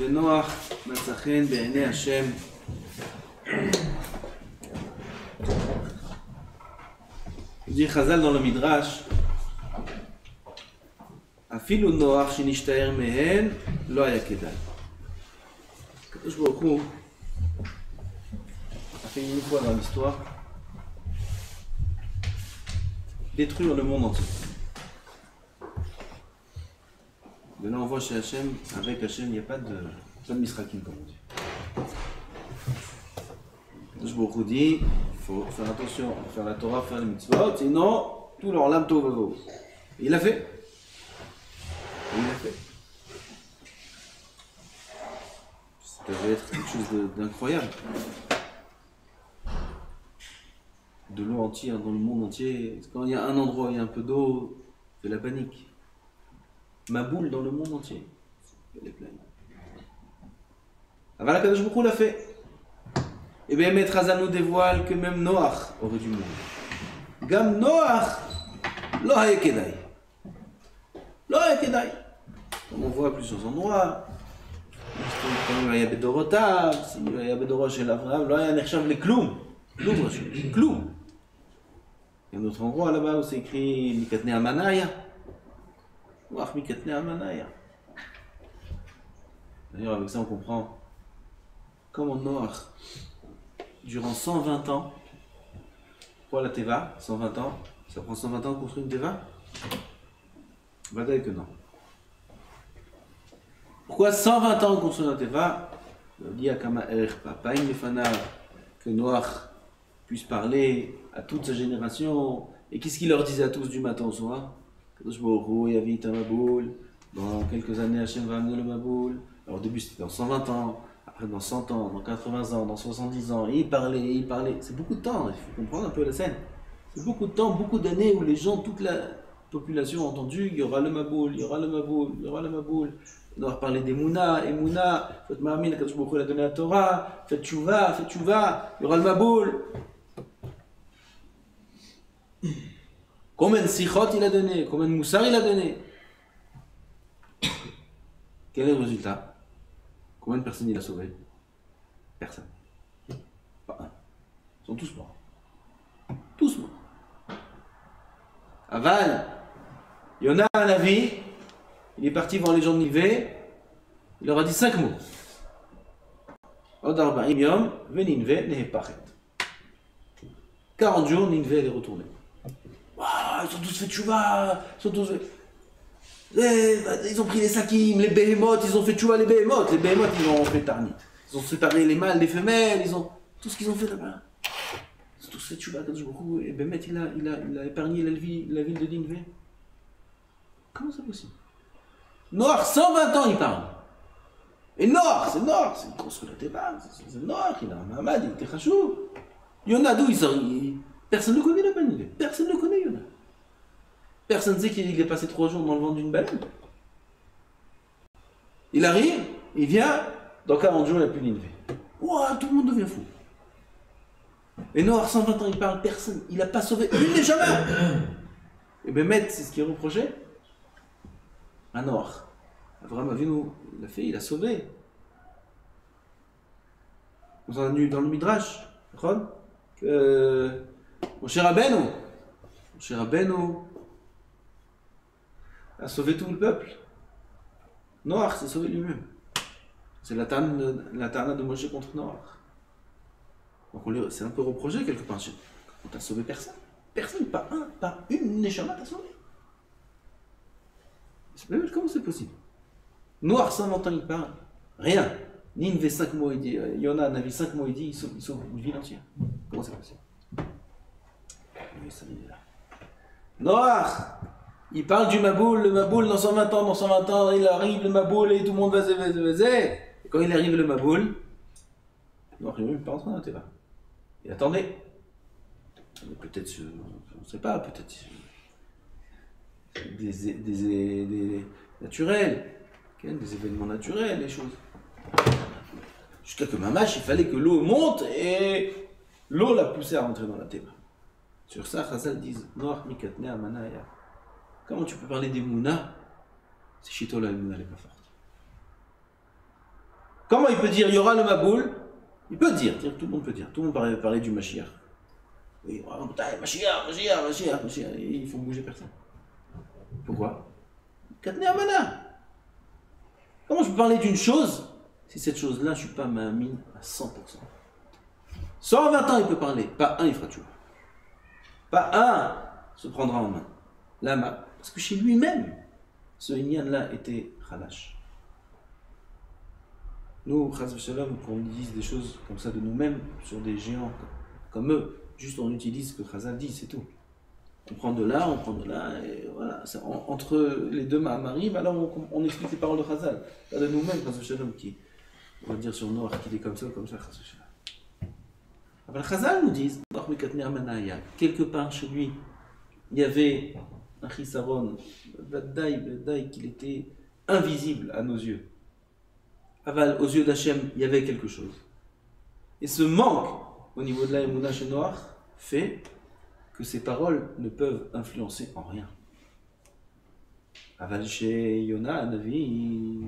ונוח מצא חן בעיני השם. dit Chazal dans le Midrash, אפילו נוח שנשתער מהן לא היה כדאי. הקדוש ברוך הוא a fait une fois dans l'histoire détruire le monde entier. De là on voit chez Hachem, avec Hachem il n'y a pas de misrakim comme on dit. Akadosh Baruch Hu dit, il faut faire attention, faire la Torah, faire les mitzvot, sinon tout leur lame tov vavo. Il l'a fait. Il l'a fait. Ça devait être quelque chose d'incroyable. De l'eau entière dans le monde entier. Quand il y a un endroit où il y a un peu d'eau, c'est la panique. Ma boule dans le monde entier. Elle est pleine. Aval Akadosh Baruch Hu l'a fait. Et bien Maître Chazal nous dévoile que même Noach aurait dû mourir. Gam Noach, lo haya kedai. Lo haya kedai. Comme on voit à plusieurs endroits. Comme il y a Bedorotav, s'il y a Bedorot chez l'Avraham, lo haya nechshav le kloum. Kloum, kloum. Il y a un autre endroit là-bas où c'est écrit Mikatne Amanaya. Noach Mikatne Amanaya. D'ailleurs, avec ça, on comprend comment Noach, durant 120 ans, pour la Teva, 120 ans, ça prend 120 ans de construire une Teva? Va dire que non. Pourquoi 120 ans de construire une Teva? Dit à Kama Erech Papaim Lefana, que Noach puisse parler à toute sa génération. Et qu'est-ce qu'il leur disait à tous du matin au soir? Kadosh Baruch Hu yavit Maboul. Dans quelques années, Hachem va amener le Maboul. Alors au début c'était dans 120 ans, après dans 100 ans, dans 80 ans, dans 70 ans, et il parlait. C'est beaucoup de temps, il faut comprendre un peu la scène. C'est beaucoup de temps, beaucoup d'années où les gens, toute la population a entendu, il y aura le Maboul, il y aura le Maboul, il y aura le Maboul. On doit parler des Mouna, faites Ma'amin, Akadosh Baruch Hu a donné la Torah, faites Tchouva, il y aura le Maboul. Combien de Sichot il a donné, combien de Moussar il a donné? Quel est le résultat? Combien de personnes il a sauvé? Personne. Pas un. Ils sont tous morts. Tous morts. Aval, Yona Hanavi, il est parti voir les gens de Nivé, il leur a dit 5 mots. Od arba'im yom, ve'ninve nehepachet. 40 jours, Ninvé elle est retournée. Ils sont tous fait tchouva, ils ont pris les sakim, les behemoths, ils ont fait tchouva les behemoths ils ont fait tarnit. Ils ont séparé les mâles des femelles, ils ont tout ce qu'ils ont fait là-bas. Ils ont tous fait tchouva, et Bémet il a épargné la ville de Ninvé. Comment c'est possible? Noach, 120 ans il parle. Et Noach, c'est une grosse relate basse, c'est Noach, il a un mamad, il était chachou. Yona d'où il sort? Personne ne connaît la Ninvé, personne ne connaît Yona. Personne ne sait qu'il est passé 3 jours dans le ventre d'une baleine. Il arrive, il vient, dans 40 jours il n'y a plus Ninvé. Ouah, tout le monde devient fou. Et Noach, 120 ans, il parle, personne, il n'a pas sauvé une des jamais. Et Bémet, c'est ce qui est reproché à Noach. Abraham Avinu, il l'a fait, il a sauvé. Vous en avez lu dans le Midrash, que Moshe Rabbeinu a sauvé tout le peuple. Noach s'est sauvé lui-même. C'est la tarna de Moshe contre Noach. Donc c'est un peu reproché quelque part. On t'a sauvé personne. Personne, pas une neshama t'a sauvé. Comment c'est possible? Noach 120 ans il parle. Rien. Ninvé 5 mots il dit. Yona Navi 5 mots il dit. Il sauve une ville entière. Comment c'est possible? Noach, il parle du Maboul, le Maboul dans 120 ans, il arrive le Maboul et tout le monde va se. Et quand il arrive le Maboul, Noach lui-même pas en train d'être là. Il attendait. Peut-être, on ne sait pas, peut-être des naturels, des événements naturels, des choses. Jusqu'à que Mamash, il fallait que l'eau monte et l'eau l'a poussé à rentrer dans la Théba. Sur ça, Chazal disent Noach mikatne amanaya. Comment tu peux parler des Mouna si chez toi la Mouna n'est pas forte? Comment il peut dire il y aura le Maboul? Il peut dire, tout le monde peut dire. Tout le monde parler du Mashiach. Oui, oh, putain, Mashiach. Et il faut bouger personne. Pourquoi? Katne Amana. Comment je peux parler d'une chose si cette chose-là, je ne suis pas ma mine à 100%? 120 ans, il peut parler. Pas un, il fera toujours. Pas un se prendra en main. Lama. Parce que chez lui-même, ce Inyan-là était Khalash. Nous, Chaz v'Shalom, qu'on dise des choses comme ça de nous-mêmes, sur des géants comme eux, juste on utilise ce que Chazal dit, c'est tout. On prend de là, et voilà. Entre les deux Ma'amarim, alors on explique les paroles de Chazal. Pas de nous-mêmes, Chaz v'Shalom, qui, on va dire sur Noach, qu'il est comme ça, Chaz v'Shalom. Alors Chazal nous dit, quelque part chez lui, il y avait un chisaron, Vadaï, qu'il était invisible à nos yeux. Aval, aux yeux d'Hachem, il y avait quelque chose. Et ce manque au niveau de la Emouna chez Noach fait que ces paroles ne peuvent influencer en rien. Aval chez Yona, Anavi,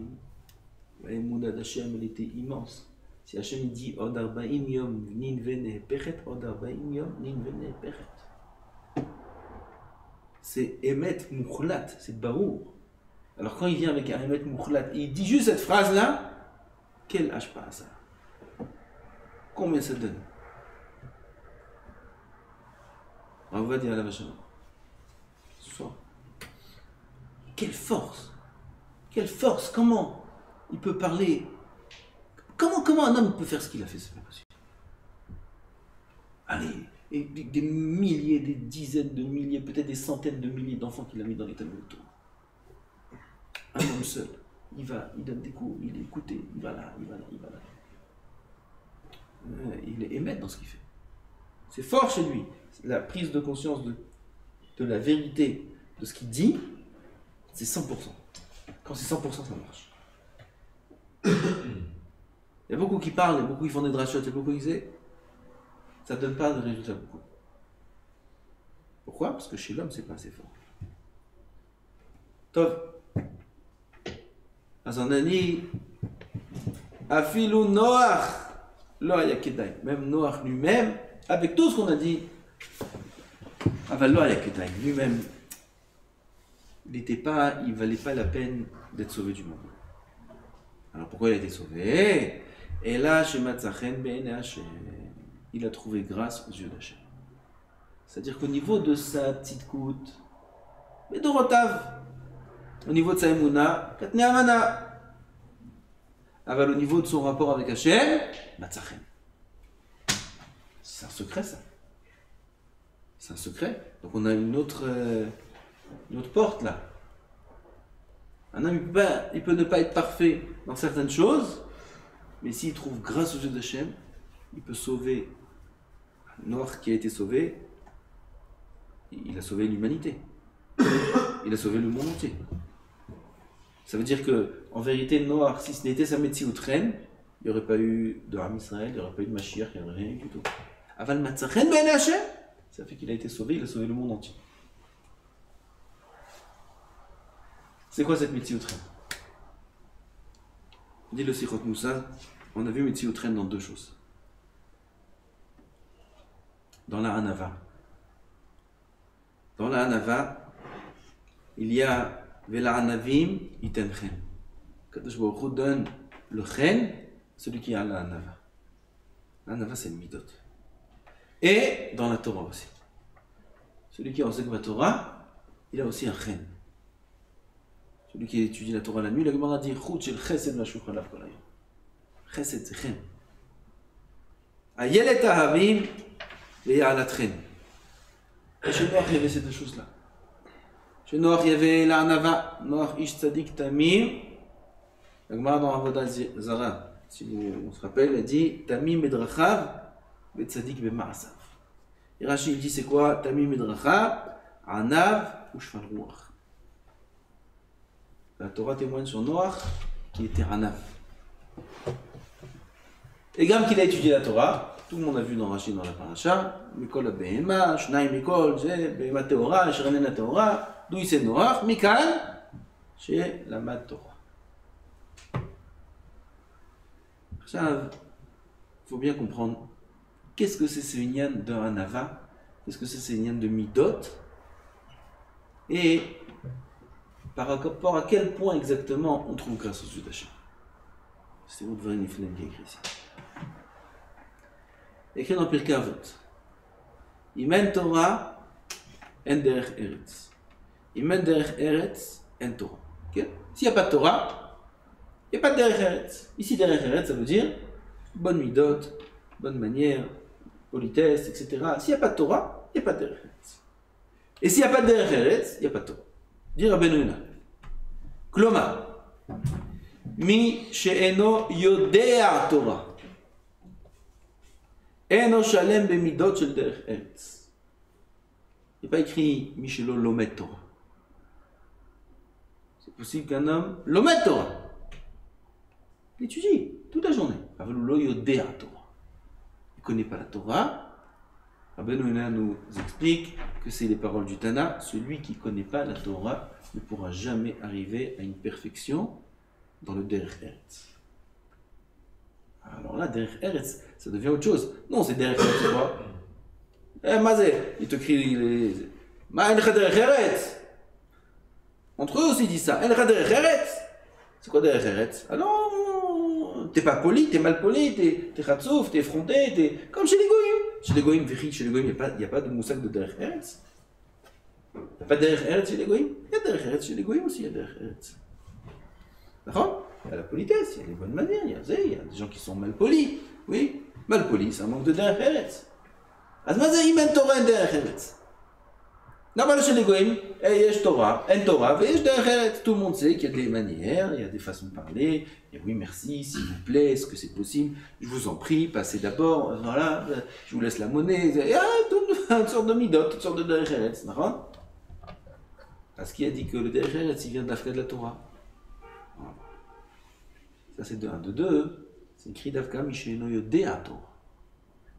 la Emouna d'Hachem, elle était immense. Si Hachem dit Od Arba'im Yom, Nin Vene Pechet, Od Arba'im Yom, Nin Vene Pechet. C'est Emet Mouchlat, c'est Baour. Alors quand il vient avec un Emet Mouchlat et il dit juste cette phrase-là, quel hashpa ça? Combien ça donne? On va dire à la machine. Ce soir. Quelle force! Quelle force! Comment il peut parler? Comment un homme peut faire ce qu'il a fait? C'est pas possible. Allez, et des milliers, des dizaines de milliers, peut-être des centaines de milliers d'enfants qu'il a mis dans les tableaux autour. Un homme seul. Il va, il donne des cours, il est écouté, il va là. Il est émettre dans ce qu'il fait. C'est fort chez lui. La prise de conscience de la vérité de ce qu'il dit, c'est 100%. Quand c'est 100%, ça marche. Il y a beaucoup qui parlent, il y a beaucoup qui font des drachotes, il y a beaucoup qui disent, ça ne donne pas de résultat beaucoup. Pourquoi? Parce que chez l'homme, c'est pas assez fort. Tov. Azanani, Afilou Noach, Loa Yakedai. Même Noach lui-même, avec tout ce qu'on a dit, Aval Loa Yakedai, lui-même, il valait pas la peine d'être sauvé du monde. Alors pourquoi il a été sauvé? Et là, chez Matzachen Ben Hashem, il a trouvé grâce aux yeux d'Hachem. C'est-à-dire qu'au niveau de sa petite coute, mais de Rotav, au niveau de sa Emouna, Katne Amana. Aval au niveau de son rapport avec Hachem, Matzachen. C'est un secret ça. C'est un secret. Donc on a une autre porte là. Un homme il peut ne pas être parfait dans certaines choses, mais s'il trouve grâce aux yeux d'Hachem, il peut sauver Noach qui a été sauvé. Il a sauvé l'humanité. Il a sauvé le monde entier. Ça veut dire que, en vérité, Noach, si ce n'était sa médecine ou traîne, il n'y aurait pas eu de Ham Israël, il n'y aurait pas eu de Mashiach, il n'y aurait rien du tout. Aval Matzachen Ben Hashem, ça fait qu'il a été sauvé, il a sauvé le monde entier. C'est quoi cette médecine ou traîne? Dit le Sichot Moussa, on a vu médecine ou traîne dans deux choses. Dans la Hanava. Dans la Hanava, il y a Vela Hanavim iten chen. Kadosh Baruch Hu donne le chen, celui qui a la Hanava. La Hanava, c'est le midot. Et dans la Torah aussi. Celui qui enseigne la Torah, il a aussi un chen. Celui qui étudie la Torah la nuit, la Gemara dit Chut shel chesed mashukh alav kol hayom. Chesed, c'est chen. Ayelet ahavim ve'yalat chen. Et chez Noach, il y avait ces deux choses-là. Chez Noach, il y avait la Hanava, Noach ish tzadik tamim. La Gemara dans Avodah Zara, si on se rappelle, elle dit Tamim medrachav ve'tzadik be'ma'asav. Et Rashi il dit c'est quoi? Tamim medrachav, anav ou shfal ruach. La Torah témoigne sur Noach qui était anav. Et Gam qu'il a étudié la Torah, tout le monde a vu dans Rashi dans la paracha, Mikol Behema, Shnaim Mikol, Behema Teora, Shranen Teora, d'où il s'est Noach, Mikal, chez la Mad Torah. Ça, il faut bien comprendre qu'est-ce que c'est ce Inyan de Hanava, qu'est-ce que c'est ce Inyan de Midot, et par rapport à quel point exactement on trouve grâce aux yeux d'Hachem. C'est vous devez Niflem qui écrit ici. Écrit dans Pirkei Avot. Imen Torah en derech eretz. Imen derech eretz en Torah. Okay? S'il n'y a pas de Torah, il n'y a pas de derech eretz. Ici derech eretz, ça veut dire bonne midot, bonne manière, politesse, etc. S'il n'y a pas de Torah, il n'y a pas de derech eretz. Et s'il n'y a pas de derech eretz, il n'y a pas de Torah. Dire Rabbeinu Yonah. Kloma. Mi she'eno yodea Torah. Eno shalem bemidot shel derech eretz. Il n'est pas écrit mi shelo lomet Torah. C'est possible qu'un homme lomet Torah. Il étudie toute la journée. Avalou lo yodea Torah. Il ne connaît pas la Torah. Rabbeinu Yonah nous explique que c'est les paroles du Tana. Celui qui ne connaît pas la Torah ne pourra jamais arriver à une perfection dans le derech eretz. Alors là, derech eretz, ça devient autre chose. Non, c'est derech eretz, c'est quoi? Eh, Mazé, il te crie les... Ma encha derech eretz. Entre eux aussi, ils disent ça. Encha derech eretz. C'est quoi derech eretz? Ah non, t'es pas poli, t'es mal poli, t'es chatsouf, t'es effronté, t'es... Comme chez les goyim. Chez les goyim, il n'y a pas de moussak de derech eretz. Il n'y a pas de derech eretz chez les goyim. Il y a derech eretz chez les goyim aussi, il y a derech eretz. D'accord? Il y a la politesse, il y a les bonnes manières, il y a des gens qui sont mal polis. Oui, mal polis, c'est un manque de derech eretz. Azmazé, imen Torah en derech eretz. Normalement, chez les goyim, il y a Torah, en Torah, et derech eretz. Tout le monde sait qu'il y a des manières, il y a des façons de parler. Et oui, merci, s'il vous plaît, est-ce que c'est possible? Je vous en prie, passez d'abord, voilà, je vous laisse la monnaie. Il y a toutes sortes de midot, toutes sortes de derech eretz, d'accord? Parce qu'il a dit que le derech eretz, il vient de l'Afka de la Torah. Ça c'est de 1, de 2, c'est écrit d'Afka Misheno Yodea Torah.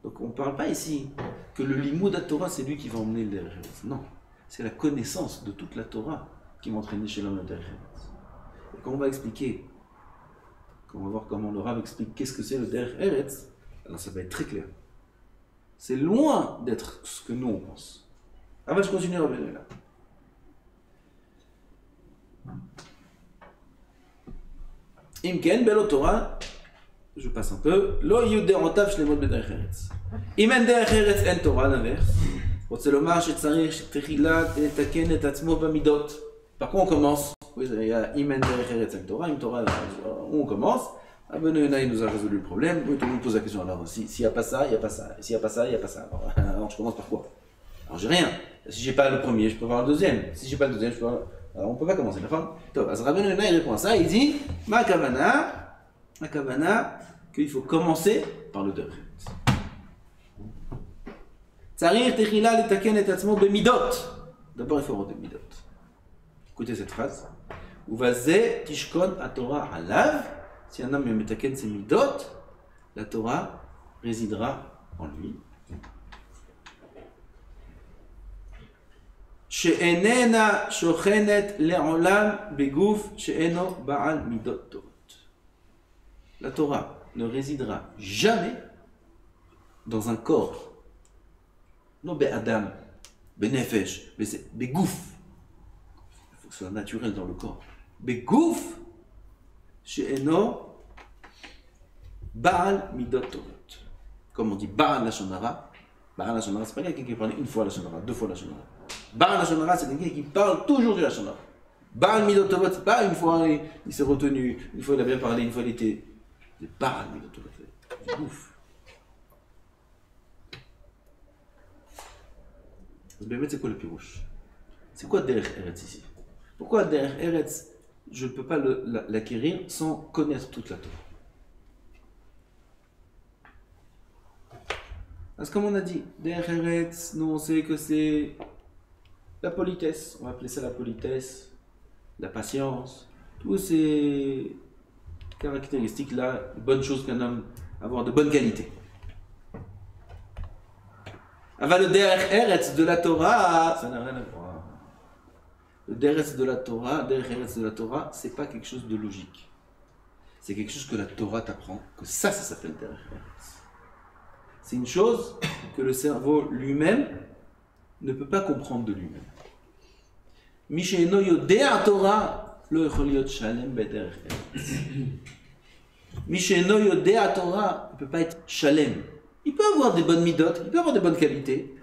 Donc on ne parle pas ici que le limoud à Torah c'est lui qui va emmener le derech eretz. Non, c'est la connaissance de toute la Torah qui va entraîner chez l'homme le derech eretz. Et quand on va expliquer, quand on va voir comment le Rav explique qu'est-ce que c'est le derech eretz, alors ça va être très clair. C'est loin d'être ce que nous on pense. Ah, je continue à revenir là. Imken, belo Torah, je passe un peu. Lo yudé otav shlemot b'derech eretz. Imen derech eretz en Torah, l'inverse. רוצה לומר שצריך תחילה לתקן את עצמו במידות. Par quoi on commence? Oui, il y a Imen derech eretz en Torah, Im Torah, on commence. Rabbeinu Yonah il nous a résolu le problème. Oui, tout le monde pose la question. Alors, s'il n'y a pas ça, il n'y a pas ça. S'il n'y a pas ça, il n'y a pas ça. Alors, je commence par quoi? Alors, j'ai rien. Si j'ai pas le premier, je peux avoir le deuxième. Si j'ai pas le deuxième, je peux avoir... Alors on ne peut pas commencer, d'accord? Donc, Rabbeinu Yonah il répond à ça, il dit Ma kavana, qu'il faut commencer par le derech eretz. Tzarich techila letaken et atzmo bemidot. D'abord il faut avoir des midot. Écoutez cette phrase. Uvaze tishkon atorah alav. Si un homme metaken ses midot, la Torah résidera en lui. שאיננה שוכנת לעולם בגוף שאינו בעל מידות טובות. La Torah ne résidera jamais dans un corps, non be'adam, be'nefesh, be'gouf. Il faut que ce soit naturel dans le corps. Be'gouf she'eno ba'al midot tovot. Comme on dit ba'al lashon hara. Ba'al lashon hara, c'est pas quelqu'un qui parle une fois lashon hara, deux fois lashon hara. Ba'al lashon hara, c'est quelqu'un qui parle toujours du lashon hara. Ba'al midot tovot, c'est pas une fois il s'est retenu, une fois il a bien parlé, une fois il était. C'est Ba'al midot tovot. C'est ouf. C'est quoi le pirouche? C'est quoi derech eretz ici? Pourquoi derech eretz, je ne peux pas l'acquérir sans connaître toute la Torah? Parce que comme on a dit, derech eretz, nous on sait que c'est la politesse, on va appeler ça la politesse, la patience, tous ces caractéristiques-là, bonnes choses qu'un homme a, avoir de bonnes qualités. Avant le derech eretz de la Torah, ça n'a rien à voir. Le derech eretz de la Torah, c'est pas quelque chose de logique. c'est quelque chose que la Torah t'apprend, que ça s'appelle Derech Eretz. C'est une chose que le cerveau lui-même ne peut pas comprendre de lui-même. Mishe'eno yodea Torah lo yachol liot shalem bederech eretz. Mishe'eno yodea Torah ne peut pas être shalem. Il peut avoir des bonnes midotes, il peut avoir des bonnes qualités.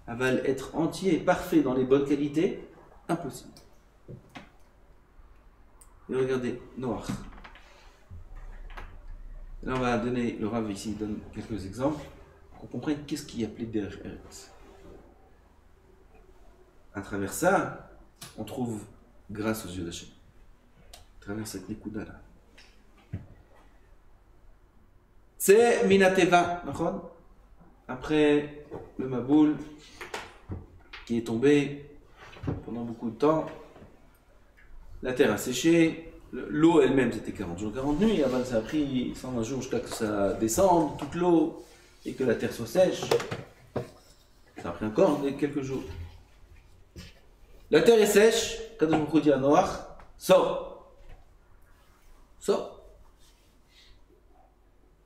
Aval être entier et parfait dans les bonnes qualités, impossible. Et regardez, Noach. Là, on va donner, le Rav ici donne quelques exemples pour qu'on comprenne qu'est-ce qui est appelé Derech Eretz. À travers ça, on trouve grâce aux yeux d'Hachem. À travers cette Nikuda-là. C'est Minateva, après le Maboul qui est tombé pendant beaucoup de temps, la terre a séché, l'eau elle-même c'était 40 jours, 40 nuits, avant ça a pris 120 jours jusqu'à que ça descende, toute l'eau, et que la terre soit sèche. Ça a pris encore quelques jours. La terre est sèche, Kadosh Baruch Hu dit à Noach, sors. Sors.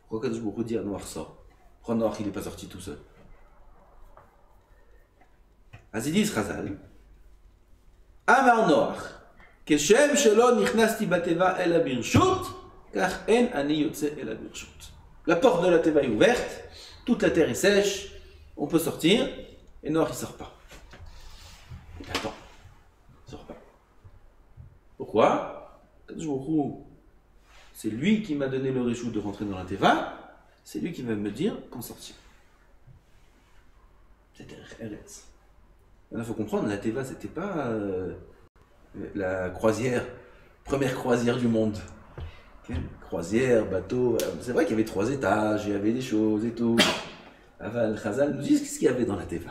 Pourquoi Kadosh Baruch Hu dit à Noach, sors? Pourquoi Noach il n'est pas sorti tout seul? Azidis Chazal. Amar Noach, Keshem shelo nichnasti bateva el abirshut, kach en ani yotze el abirshut. La porte de la teva est ouverte, toute la terre est sèche, on peut sortir, et Noach il sort pas. Il attend. Il sort pas. Pourquoi? C'est lui qui m'a donné le réchou de rentrer dans la teva, c'est lui qui va me dire quand sortir. C'était Eretz. Il faut comprendre, la teva c'était pas la croisière, première croisière du monde. Okay. Croisière, bateau, c'est vrai qu'il y avait 3 étages, il y avait des choses et tout. Aval Chazal nous dit qu'est-ce qu'il y avait dans la teva.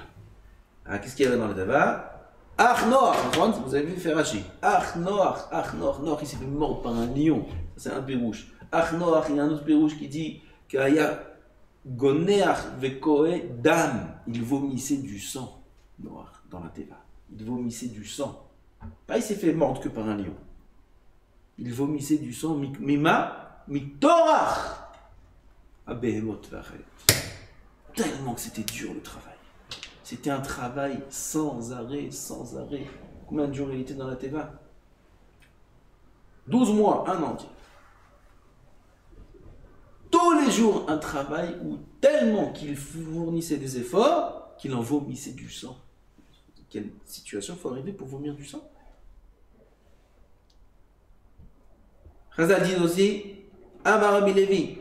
Ah, qu'est-ce qu'il y avait dans la teva? Ach Noach, vous avez vu faire Rashi. Ach Noach, il s'est fait mordre par un lion. C'est un pirouche. Ach Noach, il y a un autre pirouche qui dit qu'Aya Goneach vekoe dam. Il vomissait du sang, Noach, dans la teva. Il vomissait du sang. Pas il s'est fait mordre que par un lion. Il vomissait du sang, mima, mitorach, abehemot vachet. Tellement que c'était dur le travail. C'était un travail sans arrêt, sans arrêt. Combien de jours il était dans la teva? 12 mois, un an. Tous les jours, un travail où tellement qu'il fournissait des efforts, qu'il en vomissait du sang. Quelle situation faut arriver pour vomir du sang? Chazal dit aussi, Amar Rabbi Levi,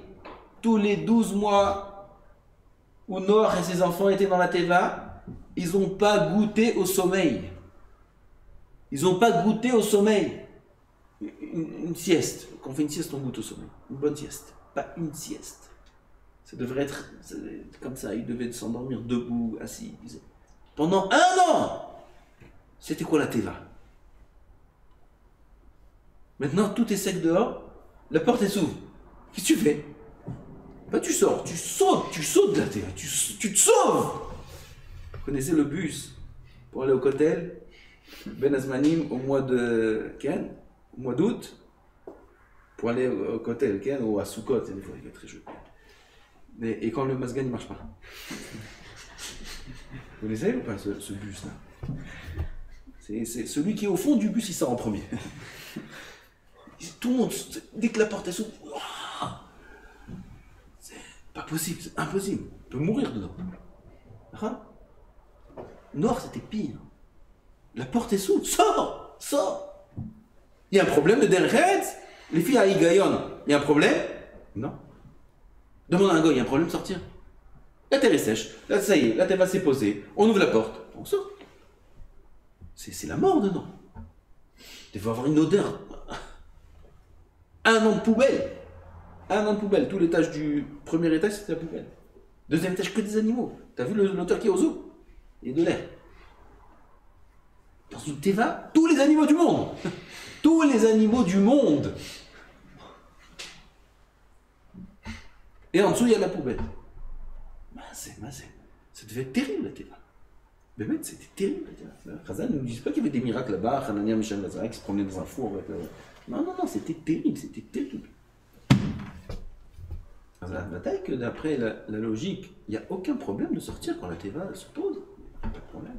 tous les 12 mois où Noach et ses enfants étaient dans la teva, ils n'ont pas goûté au sommeil. Ils n'ont pas goûté au sommeil. Une sieste. Quand on fait une sieste, on goûte au sommeil. Une bonne sieste. Pas une sieste. Ça devrait être comme ça. Ils devaient s'endormir debout, assis. Pendant 1 an, c'était quoi la teva? Maintenant, tout est sec dehors, la porte est s'ouvre. Qu'est-ce que tu fais? Bah, tu sors, tu sautes de la teva, tu te sauves. Vous connaissez le bus pour aller au Kotel, Ben Azmanim, au mois d'août, pour aller au Kotel, ou à Soukot, des fois il est très joli. Et quand le Mazgan ne marche pas. Vous connaissez ou pas ce bus-là? C'est celui qui est au fond du bus, il sort en premier. Tout le monde, dès que la porte est s'ouvre, c'est pas possible, c'est impossible. On peut mourir dedans. Noir, c'était pire. La porte est s'ouvre, sors. Il y a un problème de Derech Eretz. Les filles à Igayon, il y a un problème? Non. Demande à un gars, il y a un problème de sortir. La terre est sèche, là ça y est, la terre va s'est posée, on ouvre la porte, on sort. C'est la mort dedans. Il va avoir une odeur. 1 an de poubelle. 1 an de poubelle. Tout l'étage du premier étage, c'était la poubelle. 2e étage, que des animaux. T'as vu l'odeur qui est aux eaux? Il y a de l'air. Dans une teva, tous les animaux du monde. Tous les animaux du monde. Et en dessous, il y a la poubelle. Ça devait être terrible, la teva. Bémet, c'était terrible. Chazal ne nous dit pas qu'il y avait des miracles là-bas, Hanania, Mishaël, Lazare, qui se promenaient dans un four. Non, non, non, c'était terrible, c'était terrible. La bataille que d'après la logique, il n'y a aucun problème de sortir quand la Teva se pose. Pas de problème.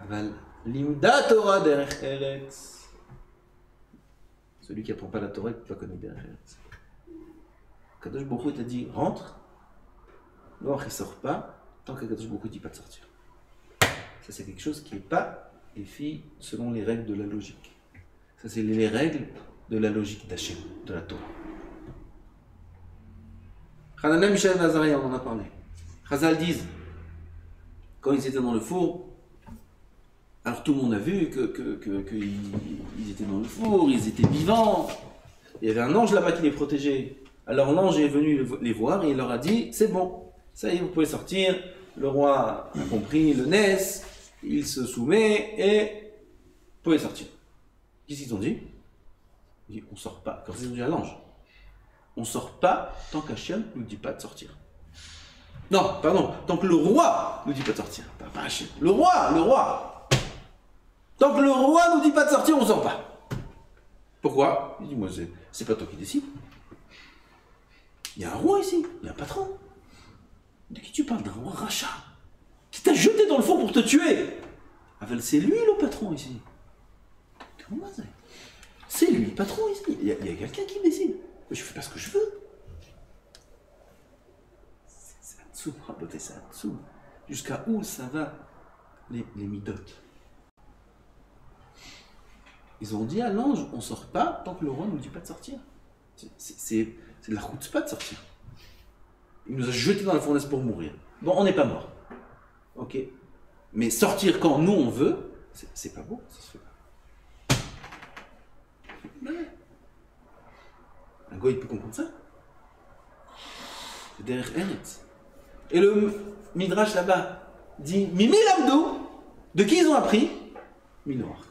Aval, Limda Torah derech Eretz. Celui qui n'apprend pas la Torah, il ne peut pas connaître derech Eretz. Kadosh Baruch Hu t'a dit rentre, l'or il ne sort pas, tant que Kadosh Baruch Hu ne dit pas de sortir. Ça, c'est quelque chose qui n'est pas défi selon les règles de la logique. Ça, c'est les règles de la logique d'Hachem, de la Torah. Hanania, Mishaël, Azariah, on en a parlé. Chazal disent, quand ils étaient dans le four, alors tout le monde a vu qu'ils étaient dans le four, ils étaient vivants. Il y avait un ange là-bas qui les protégeait. Alors l'ange est venu les voir et il leur a dit, c'est bon, ça y est, vous pouvez sortir. Le roi a compris le Nes, il se soumet et vous pouvez sortir. Qu'est-ce qu'ils ont dit? Ils ont dit, on ne sort pas. Quand ils ont dit à l'ange, on ne sort pas tant qu'Hachem ne nous dit pas de sortir. Non, pardon, tant que le roi ne nous dit pas de sortir. Pas Hachem. Le roi. Tant que le roi ne nous dit pas de sortir, on ne sort pas. Pourquoi? Il dit, moi, c'est pas toi qui décide. Il y a un roi ici, il y a un patron. De qui tu parles? D'un roi rachat qui t'a jeté dans le fond pour te tuer. Aval, c'est lui le patron ici. Comment c'est? C'est lui le patron ici. Il y a quelqu'un qui décide. Je fais pas ce que je veux. C'est un dessous, raboter, c'est un dessous. Jusqu'à où ça va les midotes? Ils ont dit à l'ange, on sort pas tant que le roi ne nous dit pas de sortir. C'est de la chutzpah de sortir. Il nous a jetés dans la fournaise pour mourir. Bon, on n'est pas mort. Ok. Mais sortir quand nous on veut, c'est pas beau, ça se fait pas. Un goy, il peut comprendre ça. C'est derrière Eretz. Et le Midrash là-bas dit Mimi Lamdou. De qui ils ont appris? Minoir.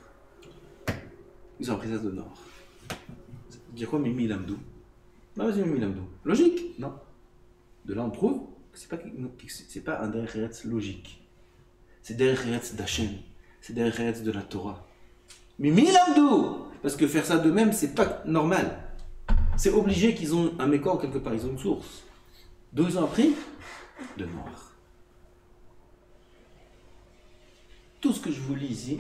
Ils ont appris ça de Nord. Ça veut dire quoi Mimi Lamdou? Non, vas-y, Mimi Lamdou. Logique? Non. De là, on prouve que c'est pas un derrière Eretz logique. C'est derrière Eretz d'Hachem. C'est derrière Eretz de la Torah. Mimi Lamdou. Parce que faire ça d'eux-mêmes, c'est pas normal. C'est obligé qu'ils ont un mécor quelque part, ils ont une source. D'où ils ont appris? De Noir. Tout ce que je vous lis ici,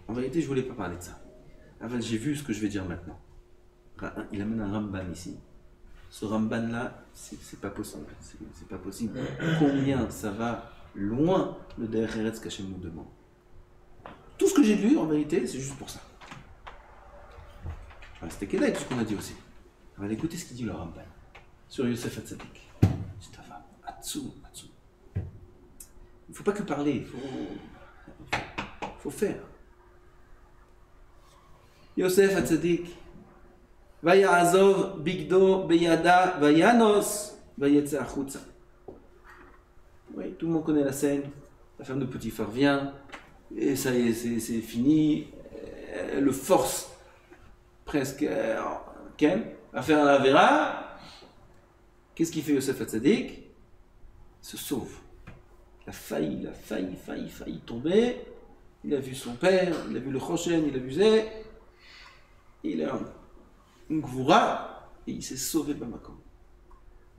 en vérité, je ne voulais pas parler de ça. Enfin, j'ai vu ce que je vais dire maintenant. Il amène un Ramban ici. Ce Ramban-là, c'est pas possible. C'est pas possible. Combien ça va loin le derrière Eretz qu'Hachem nous demande. Tout ce que j'ai lu, en vérité, c'est juste pour ça. C'était Kedai, tout ce qu'on a dit aussi. On va écouter ce qu'il dit le Ramban sur Yosef Hatzadik. Il ne faut pas que parler, il faut faire. Yosef Hatzadik, Vayazov Bigdo Beyada Vayanos Vayetze Achutza. Oui, tout le monde connaît la scène. La femme de Potiphar vient, et ça y est, c'est fini. Elle le force presque à faire un avéra. Qu'est-ce qu'il fait Yosef Hatzadik? Il se sauve. Il a failli tomber. Il a vu son père, il a vu le Choshen, il a vu Zé. Il a une gvoura et il s'est sauvé Bamakom.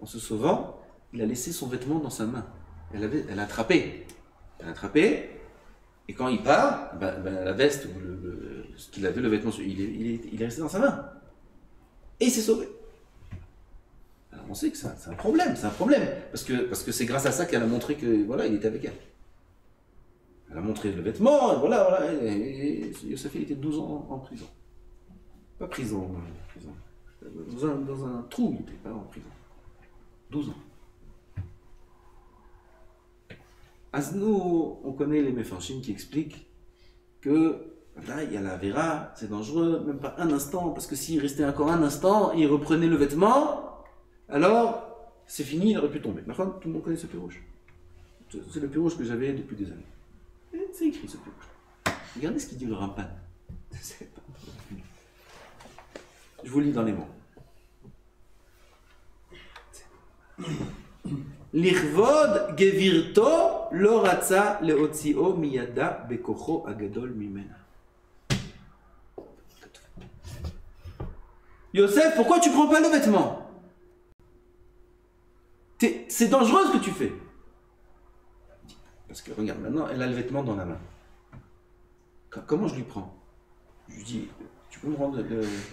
En se sauvant, il a laissé son vêtement dans sa main. Elle a attrapé. Et quand il part, la veste, ce qu'il avait, le vêtement, il est resté dans sa main. Et il s'est sauvé. Alors on sait que c'est un problème, parce que c'est grâce à ça qu'elle a montré que voilà, il était avec elle. Elle a montré le vêtement, et voilà. Et Yosef, il était 12 ans en prison. Pas prison. Dans un trou, il n'était pas en prison. 12 ans. Nous, on connaît les Mefarshim qui expliquent que là, il y a la Vera, c'est dangereux, même pas un instant, parce que s'il restait encore un instant, il reprenait le vêtement, alors c'est fini, il aurait pu tomber. Maintenant, tout le monde connaît ce pirouge. C'est le pirouge que j'avais depuis des années. Et c'est écrit ce pirouge. Regardez ce qu'il dit le Ramban. Je vous lis dans les mots. Lichvod gevirto lo ratza leotzio miyada bekocho agadol mimena. Yosef, pourquoi tu prends pas le vêtement? C'est dangereux ce que tu fais. Parce que regarde, maintenant, elle a le vêtement dans la main. Comment je lui prends? Je lui dis, tu peux me rendre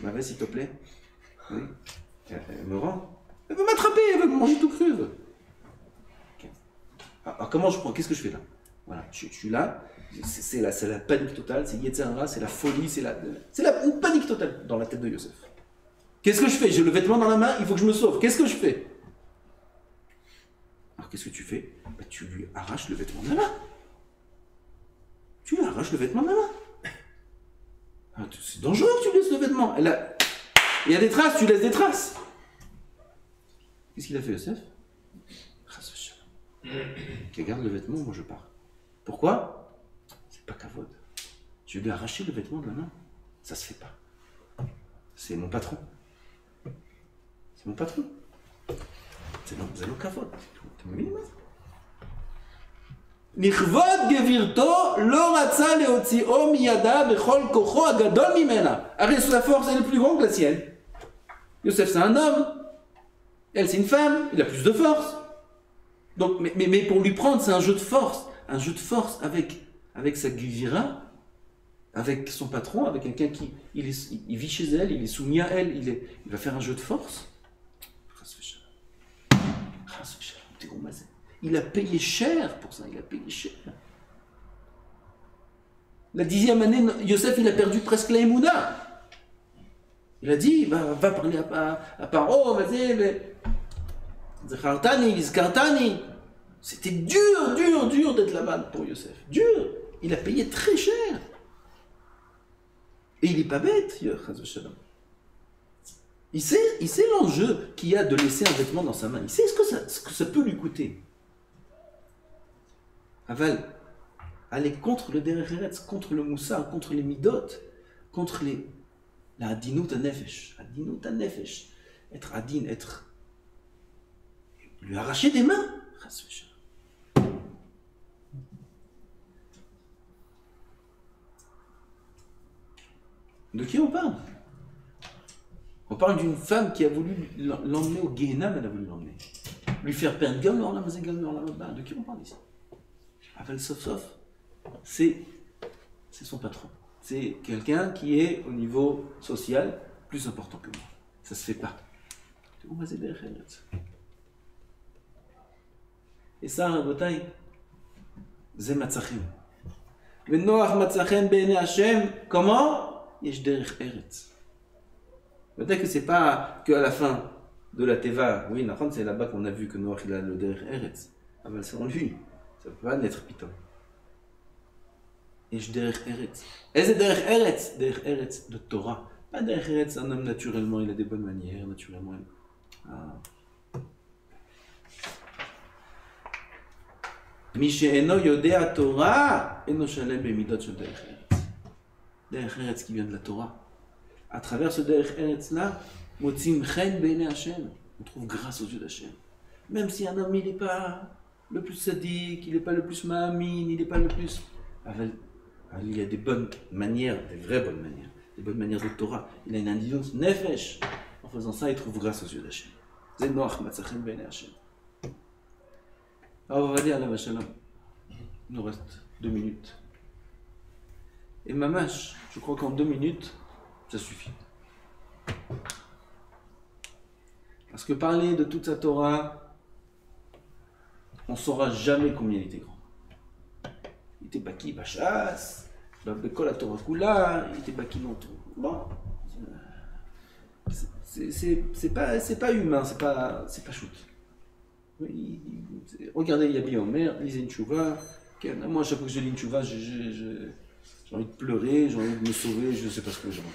ma veste s'il te plaît? Oui. Elle me rend. Elle veut m'attraper, elle veut me manger tout cru. Okay. Alors comment je prends? Qu'est-ce que je fais là? Voilà, je suis là. C'est la panique totale, c'est Yetzirah, c'est la folie, c'est une panique totale dans la tête de Yosef. Qu'est-ce que je fais? J'ai le vêtement dans la main, il faut que je me sauve. Qu'est-ce que je fais? Alors qu'est-ce que tu fais? Bah, tu lui arraches le vêtement de la main. Tu lui arraches le vêtement de la main. Ah, c'est dangereux que tu laisses le vêtement. Il y a des traces, tu laisses des traces. Qu'est-ce qu'il a fait, Yosef? Qui garde le vêtement, moi je pars. Pourquoi? C'est pas kavod. Je lui ai arraché le vêtement de la main. Ça se fait pas. C'est mon patron. C'est mon patron. C'est non kavod. Nichvod gevirto lo ratza leotzio miyada bechol kocho agadol mimena. Arrête, sa force elle est plus grande que la sienne. Yosef c'est un homme. Elle c'est une femme. Il a plus de force. Donc, mais pour lui prendre, c'est un jeu de force. Un jeu de force avec sa gvira, avec son patron, avec quelqu'un qui il vit chez elle, il est soumis à elle, il va faire un jeu de force. Il a payé cher pour ça, il a payé cher. La 10e année, Yosef, il a perdu presque la Emouna. Il a dit, va parler à Paro, vas-y, mais... C'était dur d'être là-bas pour Yosef. Dur. Il a payé très cher. Et il n'est pas bête, il sait l'enjeu qu'il y a de laisser un vêtement dans sa main. Il sait ce que ça peut lui coûter. Aval, aller contre le derech eretz, contre le moussar, contre les midot, contre la adinut nefesh. Être adin, lui arracher des mains. De qui on parle? On parle d'une femme qui a voulu l'emmener au Gehenam, elle a voulu l'emmener. Lui faire perdre de qui on parle ici? Aval Sof, c'est son patron. C'est quelqu'un qui est au niveau social plus important que moi. Ça se fait pas. Et ça, Rabotai, c'est Matzachim. Venoach Matzachem Be'ene Hashem, comment? Yesh derech eretz. Peut-être que c'est pas qu'à la fin de la Teva, oui, c'est là-bas qu'on a vu que Noach il a le derech eretz. Ah ben c'est en lui, ça peut pas naître piton. Yesh derech eretz. Et c'est derech eretz de Torah. Pas derech eretz, un homme naturellement, il a des bonnes manières, naturellement. Mishéeno yodea Torah, eno shalem bemidot shel derech eretz. Derech eretz qui vient de la Torah. À travers ce derech eretz là, motzim chen be'ene Hashem. On trouve grâce aux yeux d'Hashem. Même si un homme il n'est pas le plus sadique, il n'est pas le plus ma'amin, il n'est pas le plus. Il y a des bonnes manières, des vraies bonnes manières, des bonnes manières de Torah. Il a une intelligence nefesh. En faisant ça, il trouve grâce aux yeux d'Hashem. C'est noach matzachem be'ene Hashem. Alors on va dire à la Shalom. Il nous reste 2 minutes. Et mamash, je crois qu'en 2 minutes, ça suffit. Parce que parler de toute sa Torah, on ne saura jamais combien il était grand. Il était baki bachas, bekol la Torah kula, il était baki non tout. Bon, c'est pas humain, c'est pas shoot. Regardez Yabi Omer, lisez une chouva. Moi, à chaque fois que je lis une chouva, j'ai envie de pleurer, j'ai envie de me sauver, je ne sais pas ce que j'ai envie.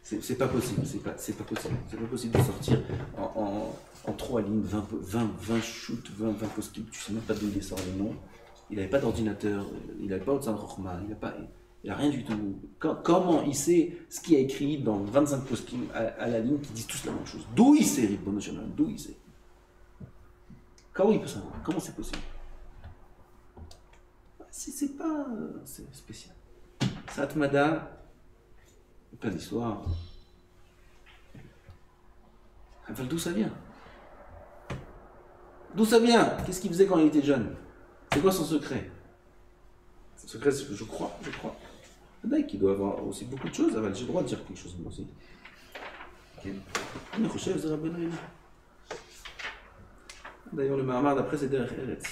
C'est pas possible, c'est pas possible. C'est pas possible de sortir en 3 lignes, 20 shoots, 20 post-it, tu sais même pas d'où il sort le nom. Il n'avait pas d'ordinateur, il n'avait pas Otsal Rochma, il n'a rien du tout. Comment il sait ce qu'il y a écrit dans 25 post-it à la ligne qui disent tous la même chose? D'où il sait, Ribbon National? D'où il sait? Comment il peut savoir? Comment c'est possible? C'est pas... c'est spécial. Satmada, pas d'histoire. Enfin, d'où ça vient? D'où ça vient? Qu'est-ce qu'il faisait quand il était jeune? C'est quoi son secret? Son secret, c'est que je crois. D'ailleurs, qu'il doit avoir aussi beaucoup de choses. J'ai le droit de dire quelque chose moi aussi. D'ailleurs, le Mahamar d'après, c'est Derech Eretz.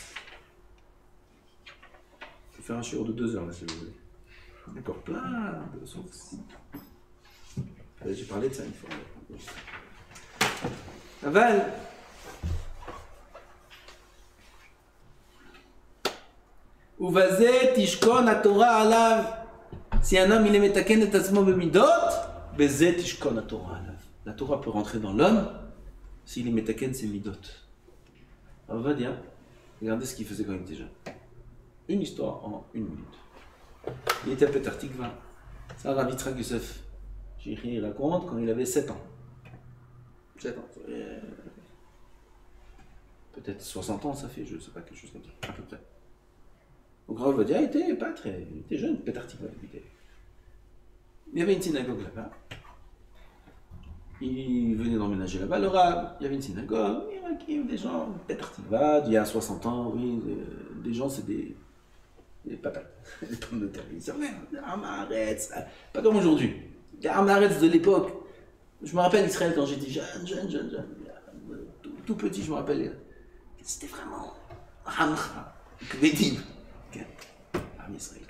Je vais faire un shiur de 2 heures, là, si vous voulez. D'accord, plein de sources. J'ai parlé de ça une fois. Aval. Uvazet tishkon haTorah alav. Si un homme il est metaken et atzmo bemidot, bezet tishkon haTorah alav. La Torah peut rentrer dans l'homme s'il est metaken ses midot. Alors on va dire, regardez ce qu'il faisait quand il était jeune. Une histoire en 1 minute. Il était à Petar Tikva. Ça, Rav Yitzhak Yosef Shihri raconte quand il avait 7 ans. 7 ans. Peut-être 60 ans ça fait, je ne sais pas, quelque chose comme ça, à peu près. Donc Rav Ovadia était jeune, Petar Tikva. Il y avait une synagogue là-bas. Il venait d'emménager là-bas, le Rav, il y avait une synagogue, il y avait des gens, Petar Tikva, il y a 60 ans, oui, des gens c'est des patates, des pommes de terre, ils disaient, ouais, Amaretz, pas comme aujourd'hui, Amaretz de l'époque. Je me rappelle Israël quand j'étais jeune, tout petit, je me rappelle, c'était vraiment Ramcha, Kvedim, Am Israël.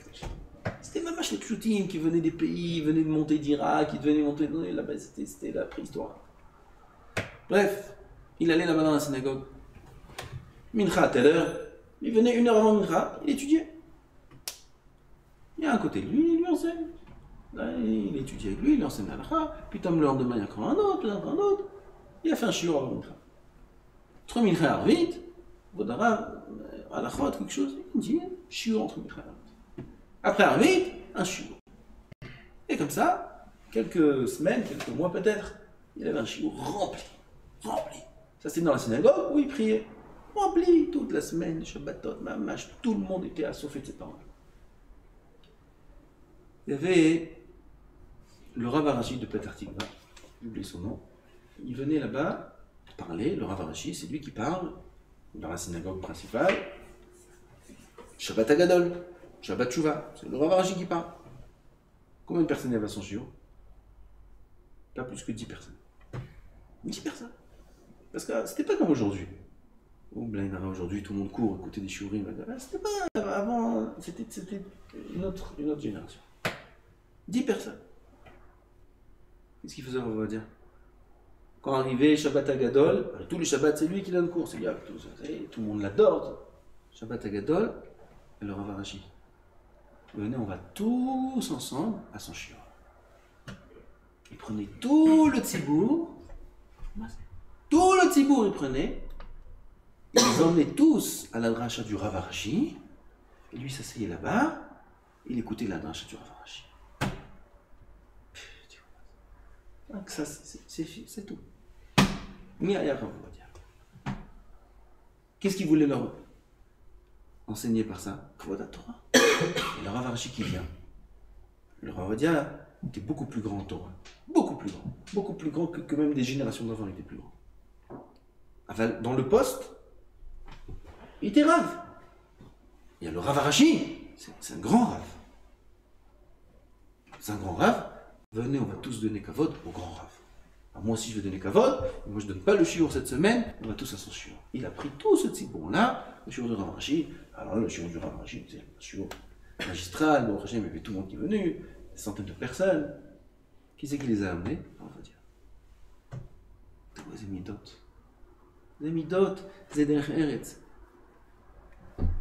C'était même les Kshoutim qui venaient des pays, ils venaient de monter d'Irak, ils venaient monter de là-bas, c'était la préhistoire. Bref, il allait là-bas dans la synagogue. Mincha à telle heure, il venait 1 heure avant Mincha, il étudiait. Il y a un côté de lui, il lui enseigne. Là, il étudiait avec lui, il lui enseigne à l'Akha, puis le lendemain, il y a encore un autre. Il a fait un shiur avant Mincha. Entre Mincha et Arvit, Vodara, Alachot, quelque chose, il dit shiur entre Mincha et Arvit. Après Arvit, un shiur. Et comme ça, quelques semaines, quelques mois peut-être, il avait un shiur rempli. Ça c'était dans la synagogue où il priait. Rempli toute la semaine, les Shabbatot, Mamash, tout le monde était assoiffé de ces paroles. Il y avait le Rav Arashi de Petar Tikva, j'ai oublié son nom. Il venait là-bas parler, le Rav Arashi, c'est lui qui parle dans la synagogue principale. Shabbat Agadol, Shabbat Shuvah, c'est le Rav Arashi qui parle. Combien de personnes il y avait à son shiur? Pas plus que 10 personnes. 10 personnes. Parce que c'était pas comme aujourd'hui. Aujourd'hui, tout le monde court, écouter des shiurim. C'était pas avant, c'était une autre génération. 10 personnes. Qu'est-ce qu'il faisait, on va dire? Quand arrivait Shabbat Agadol, tous les Shabbats, c'est lui qui donne cours. Tout le monde l'adore. Shabbat Agadol, et le Rav Arashi. Venez, on va tous ensemble à son shiur. Il prenait tout le tzibour. Tout le tzibour, il prenait. Ils les emmenaient tous à la dracha du Rav Arashi. Et lui s'asseyait là-bas. Il écoutait la dracha du Rav Arashi. Donc ça, c'est tout. Mi'aya Rav Ovadia. Qu'est-ce qu'il voulait leur enseigner par ça? Kvod HaTorah. Et le Rav Arashi qui vient. Le Rav Ovadia était beaucoup plus grand en Torah. Beaucoup plus grand que même des générations d'avant, il était plus grand. Enfin, dans le poste, il était Rav. Il y a le Rav Arashi, c'est un grand Rav. C'est un grand Rav. Venez, on va tous donner kavod au grand Rav. Alors moi aussi je vais donner kavod, moi je donne pas le shiur cette semaine, on va tous à son shiur. Il a pris tout ce tzibour-là, le shiur du Rav Arashi. Alors le shiur du Rav Arashi, c'est un shiur magistral, bon, il y avait tout le monde qui est venu, des centaines de personnes. Qui c'est qui les a amenés? On va dire. Les midot. Les midot, c'est derech eretz.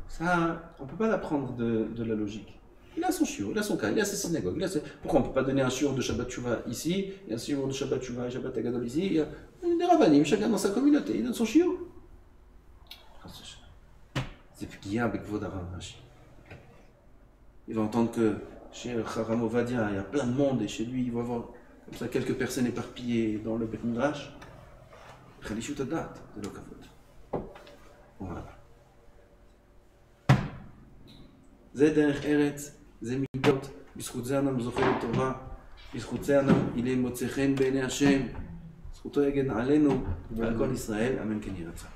Ça, on ne peut pas l'apprendre de la logique. Il a son shiur, il a son cas, il a sa synagogue. Pourquoi on ne peut pas donner un shiur de Shabbat Shuvah ici, et un shiur de Shabbat Shuvah et Shabbat Agadol ici? Il y a des rabbanim, chacun dans sa communauté, il donne son shiur. C'est P'giya avec Kvod Rav Arashi. Il va entendre que chez Rav Ovadia, il y a plein de monde, et chez lui, il va avoir comme ça quelques personnes éparpillées dans le Bet Midrash. Chalishut Hadat, de l'Okavod. Voilà. זה דרך ארץ, זה מידות, בזכות זה אדם זוכה לטובה, בזכות זה אדם יהיה מוצא חן בעיני השם, זכותו יגן עלינו ועל כל ישראל, אמן כן יהי רצון.